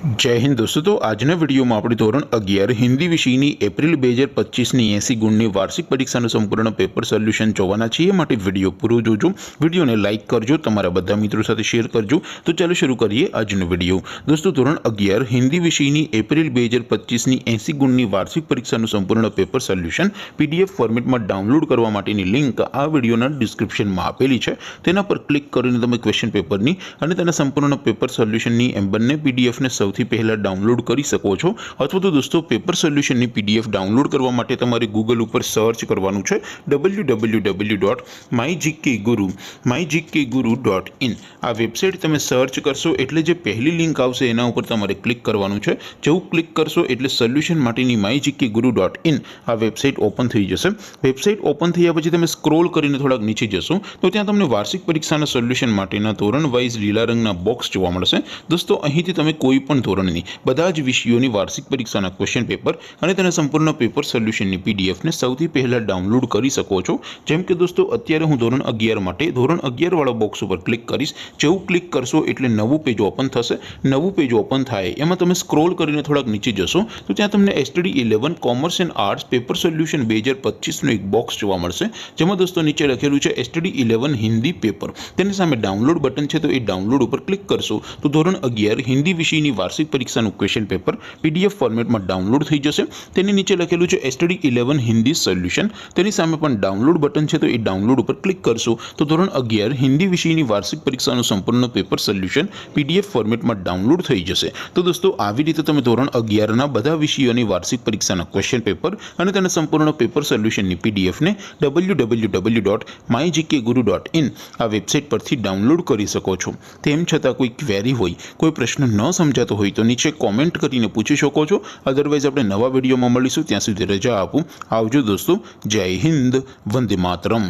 जय हिंद दोस्तों। तो આજના વિડીયોમાં આપણે ધોરણ 11 હિન્દી વિષયની એપ્રિલ 2025ની 80 ગુણની વાર્ષિક પરીક્ષાનું સંપૂર્ણ પેપર સોલ્યુશન જોવાના છીએ। માટે વિડીયો પૂરો જોજો, વિડીયોને લાઇક કરજો, તમારા બધા મિત્રો સાથે શેર કરજો। તો ચાલો શરૂ કરીએ આજનો વિડીયો। દોસ્તો ધોરણ 11 હિન્દી વિષયની એપ્રિલ 2025ની 80 ગુણની વાર્ષિક પરીક્ષાનું સંપૂર્ણ પેપર સોલ્યુશન પીડીએફ ફોર્મેટમાં ડાઉનલોડ કરવા માટેની લિંક આ વિડીયોના ડિસ્ક્રિપ્શનમાં આપેલી છે। તેના પર ક્લિક કરીને તમે ક્વેશ્ચન પેપરની અને તેના સંપૂર્ણ પેપર સોલ્યુશનની બંને પીડીએફને સૌથી પહેલા ડાઉનલોડ કરી શકો છો। અથવા તો દોસ્તો પેપર સોલ્યુશનની પીડીએફ ડાઉનલોડ કરવા માટે તમારે ગૂગલ ઉપર સર્ચ કરવાનું છે www.mygkguru.in। આ વેબસાઇટ તમે સર્ચ કરશો એટલે જે પહેલી લિંક આવશે એના ઉપર તમારે ક્લિક કરવાનું છે। જેવું ક્લિક કરશો એટલે સોલ્યુશન માટેની mygkguru.in આ વેબસાઇટ ઓપન થઈ જશે। વેબસાઇટ ઓપન થયા પછી તમે સ્ક્રોલ કરીને થોડાક નીચે જશો તો ત્યાં તમને વાર્ષિક પરીક્ષાના સોલ્યુશન માટેના ધોરણ વાઇઝ લીલા રંગના બોક્સ જોવા મળશે। દોસ્તો અહીંથી તમે કોઈ પણ ધોરણની બધા જ વિષયોની વાર્ષિક પરીક્ષાના ક્વેશ્ચન પેપર અને તેના સંપૂર્ણ પેપર સોલ્યુશનની પીડીએફને સૌથી પહેલા ડાઉનલોડ કરી શકો છો। જેમ કે દોસ્તો અત્યારે હું ધોરણ 11 માટે ધોરણ 11 વાળા બોક્સ ઉપર ક્લિક કરીશ। જેવું ક્લિક કરશો એટલે નવું પેજ ઓપન થશે। નવું પેજ ઓપન થાય એમાં તમે સ્ક્રોલ કરીને થોડાક નીચે જશો તો ત્યાં તમને STD 11 commerce and arts paper solution 2025નું એક બોક્સ જોવા મળશે। જેમાં દોસ્તો નીચે લખેલું છે STD 11 હિન્દી પેપર। તેની સામે ડાઉનલોડ બટન છે, તો એ ડાઉનલોડ ઉપર ક્લિક કરશો તો ધોરણ 11 હિન્દી વિષયની વાર્ષિક પરીક્ષાનું ક્વેશ્ચન પેપર પીડીએફ ફોર્મેટમાં ડાઉનલોડ થઈ જશે। તેની નીચે લખેલું છે STD 11 હિન્દી સોલ્યુશન। તેની સામે પણ ડાઉનલોડ બટન છે, તો એ ડાઉનલોડ ઉપર ક્લિક કરશો તો ધોરણ 11 હિન્દી વિષયની વાર્ષિક પરીક્ષાનું સંપૂર્ણ પેપર સોલ્યુશન પીડીએફ ફોર્મેટમાં ડાઉનલોડ થઈ જશે। તો દોસ્તો આવી રીતે તમે ધોરણ 11ના બધા વિષયોની વાર્ષિક પરીક્ષાના ક્વેશ્ચન પેપર અને તેના સંપૂર્ણ પેપર સોલ્યુશનની પીડીએફને www.mygkguru.in આ વેબસાઇટ પરથી ડાઉનલોડ કરી શકો છો। તેમ છતાં કોઈ ક્વેરી હોય, કોઈ પ્રશ્ન ન સમજાતો હોય તો નીચે કોમેન્ટ કરીને પૂછી શકો છો। અધરવાઇઝ આપણે નવા વિડીયોમાં મળીશું, ત્યાં સુધી રજા આપું। આવજો દોસ્તો। જય હિન્દ, વંદે માતરમ।